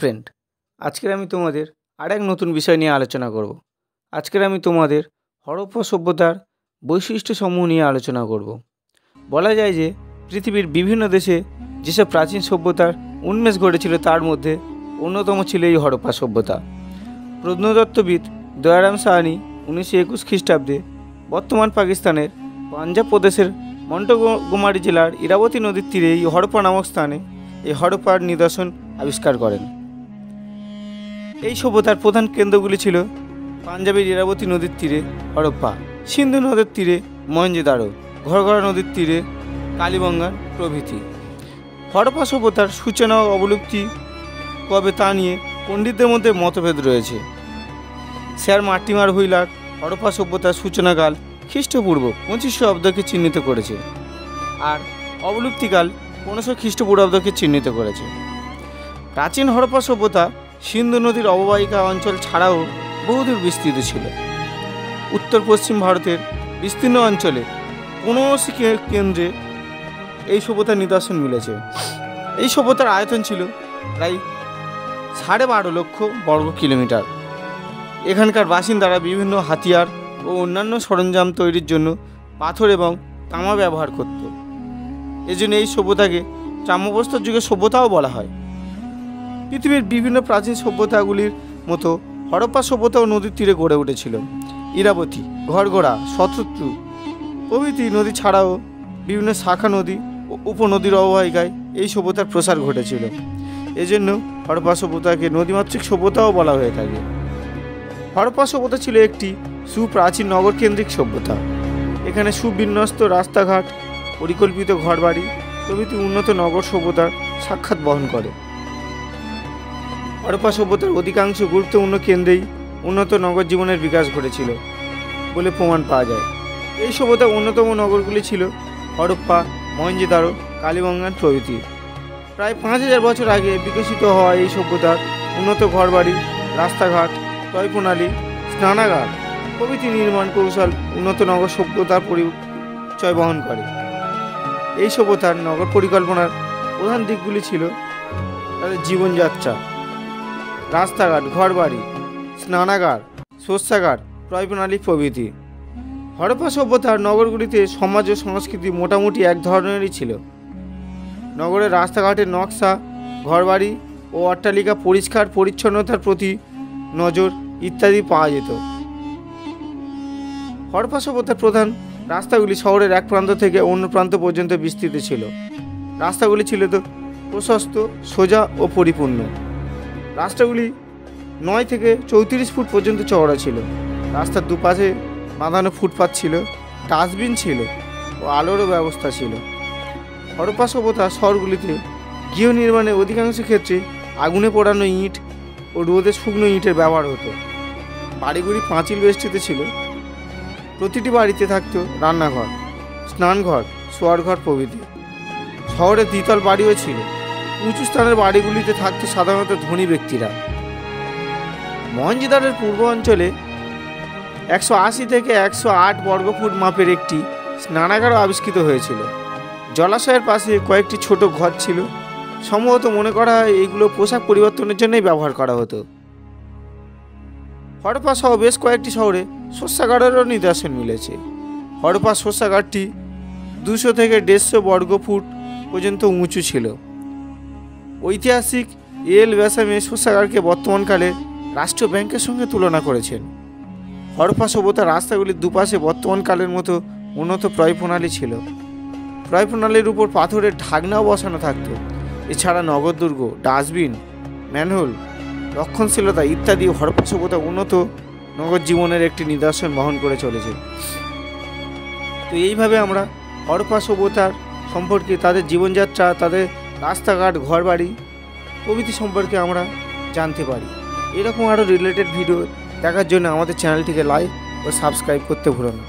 Friend, আজকের আমি তোমাদের আরেক নতুন বিষয় নিয়ে আলোচনা করব। আজকের আমি তোমাদের হরপ্পা সভ্যতার বৈশিষ্ট্যসমূহ নিয়ে আলোচনা করব। বলা যায় যে পৃথিবীর বিভিন্ন দেশে যেসব প্রাচীন সভ্যতার উন্মেষ ঘটেছিল তার মধ্যে অন্যতম ছিল এই হরপ্পা সভ্যতা। প্রত্নতত্ত্ববিদ দয়ারাম সাহানি 1921 খ্রিস্টাব্দে বর্তমান পাকিস্তানের পাঞ্জাব প্রদেশের মন্টগোমারি জেলার ইরাবতী নদীর তীরে এই হরপ্পা নামক স্থানে এই হরপ্পার নিদর্শন আবিষ্কার করেন। এই সভ্যতার প্রধান কেন্দ্রগুলি ছিল পাঞ্জাবের ইরাবতী নদীর তীরে হরপ্পা, সিন্ধু নদের তীরে মহেঞ্জোদারো, ঘরঘরা নদীর তীরে কালীবঙ্গান প্রভৃতি। হরপ্পা সভ্যতার সূচনা ও অবলুপ্তি কবে তা নিয়ে পণ্ডিতদের মধ্যে মতভেদ রয়েছে। স্যার মার্টিমার হুইলার হরপ্পা সভ্যতার সূচনাকাল খ্রিস্টপূর্ব 2500 অব্দকে চিহ্নিত করেছে, আর অবলুপ্তিকাল 1500 খ্রিস্টপূর্বাব্দকে চিহ্নিত করেছে। প্রাচীন হরপ্পা সভ্যতা সিন্ধু নদীর অববাহিকা অঞ্চল ছাড়াও বহুদূর বিস্তৃত ছিল। উত্তর পশ্চিম ভারতের বিস্তীর্ণ অঞ্চলে 15 কেন্দ্রে এই সভ্যতার নিদর্শন মিলেছে। এই সভ্যতার আয়তন ছিল প্রায় 12.5 লক্ষ বর্গ কিলোমিটার। এখানকার বাসিন্দারা বিভিন্ন হাতিয়ার ও অন্যান্য সরঞ্জাম তৈরির জন্য পাথর এবং তামা ব্যবহার করত। এজন্য এই সভ্যতাকে তাম্রপ্রস্তর যুগের সভ্যতাও বলা হয়। পৃথিবীর বিভিন্ন প্রাচীন সভ্যতাগুলির মতো হরপ্পা সভ্যতাও নদীর তীরে গড়ে উঠেছিল। ইরাবতী, ঘরঘরা, শতদ্রু প্রভৃতি নদী ছাড়াও বিভিন্ন শাখা নদী ও উপনদীর অববাহিকায় এই সভ্যতার প্রসার ঘটেছিল। এজন্য হরপ্পা সভ্যতাকে নদীমাতৃক সভ্যতাও বলা হয়ে থাকে। হরপ্পা সভ্যতা ছিল একটি সুপ্রাচীন নগরকেন্দ্রিক সভ্যতা। এখানে সুবিন্যস্ত রাস্তাঘাট, পরিকল্পিত ঘরবাড়ি প্রভৃতি উন্নত নগর সভ্যতার সাক্ষাৎ বহন করে। হরপ্পা সভ্যতার অধিকাংশ গুরুত্বপূর্ণ কেন্দ্রেই উন্নত নগর জীবনের বিকাশ ঘটেছিল বলে প্রমাণ পাওয়া যায়। এই সভ্যতার অন্যতম নগরগুলি ছিল হরপ্পা, মহেঞ্জোদারো, কালীবঙ্গান প্রভৃতি। প্রায় 5000 বছর আগে বিকশিত হওয়া এই সভ্যতার উন্নত ঘরবাড়ি, রাস্তাঘাট, টয় প্রণালী, স্নানাগার প্রভৃতি নির্মাণ কৌশল উন্নত নগর সভ্যতার পরিচয় বহন করে। এই সভ্যতার নগর পরিকল্পনার প্রধান দিকগুলি ছিল তাদের জীবনযাত্রা, রাস্তাঘাট, ঘরবাড়ি, স্নানাগার, শস্যাগার, টয় প্রণালী প্রভৃতি। হরপ্পা সভ্যতার নগরগুলিতে সমাজ ও সংস্কৃতি মোটামুটি এক ধরনেরই ছিল। নগরের রাস্তাঘাটের নকশা, ঘরবাড়ি ও অট্টালিকা পরিষ্কার পরিচ্ছন্নতার প্রতি নজর ইত্যাদি পাওয়া যেত। হরপ্পা সভ্যতার প্রধান রাস্তাগুলি শহরের এক প্রান্ত থেকে অন্য প্রান্ত পর্যন্ত বিস্তৃত ছিল। রাস্তাগুলি ছিল তো প্রশস্ত, সোজা ও পরিপূর্ণ। রাস্তাগুলি 9 থেকে 34 ফুট পর্যন্ত চওড়া ছিল। রাস্তার দুপাশে বাঁধানো ফুটপাথ ছিল, ডাস্টবিন ছিল ও আলোরও ব্যবস্থা ছিল। হরপ্পা সভ্যতার শহরগুলিতে গৃহ নির্মাণে অধিকাংশ ক্ষেত্রে আগুনে পোড়ানো ইট ও রোদে শুকনো ইটের ব্যবহার হতো। বাড়িগুলি পাঁচিল বেষ্টিত ছিল। প্রতিটি বাড়িতে থাকত রান্নাঘর, স্নানঘর, শোয়ারঘর প্রভৃতি। শহরে দ্বিতল বাড়িও ছিল। উঁচু স্থানের বাড়িগুলিতে থাকত সাধারণত ধনী ব্যক্তিরা। মহেঞ্জোদারোর পূর্ব অঞ্চলে 180 থেকে 108 বর্গফুট মাপের একটি স্নানাগারও আবিষ্কৃত হয়েছিল। জলাশয়ের পাশে কয়েকটি ছোট ঘর ছিল। সম্ভবত মনে করা হয় এইগুলো পোশাক পরিবর্তনের জন্যই ব্যবহার করা হতো। হরপ্পা সহ বেশ কয়েকটি শহরে শস্যাগারেরও নিদর্শন মিলেছে। হরপ্পা শস্যাগারটি 200 থেকে 150 বর্গফুট পর্যন্ত উঁচু ছিল। ঐতিহাসিক এল ব্যাসামে শস্যাগারকে বর্তমানকালে রাষ্ট্রীয় ব্যাংকের সঙ্গে তুলনা করেছেন। হরপ্পা সভ্যতার রাস্তাগুলির দুপাশে বর্তমানকালের মতো উন্নত প্রয় প্রণালী ছিল। প্রয় প্রণালীর উপর পাথরের ঢাকনাও বসানো থাকত। এছাড়া নগরদুর্গ, ডাস্টবিন, ম্যানহোল, রক্ষণশীলতা ইত্যাদি হরপ্পা সভ্যতা উন্নত নগর জীবনের একটি নিদর্শন বহন করে চলেছে। তো এইভাবে আমরা হরপ্পা সভ্যতার সম্পর্কে, তাদের জীবনযাত্রা, তাদের রাস্তাঘাট, ঘরবাড়ি প্রভৃতি সম্পর্কে আমরা জানতে পারি। এরকম আরও রিলেটেড ভিডিও দেখার জন্য আমাদের চ্যানেলটিকে লাইক ও সাবস্ক্রাইব করতে ভুলো না।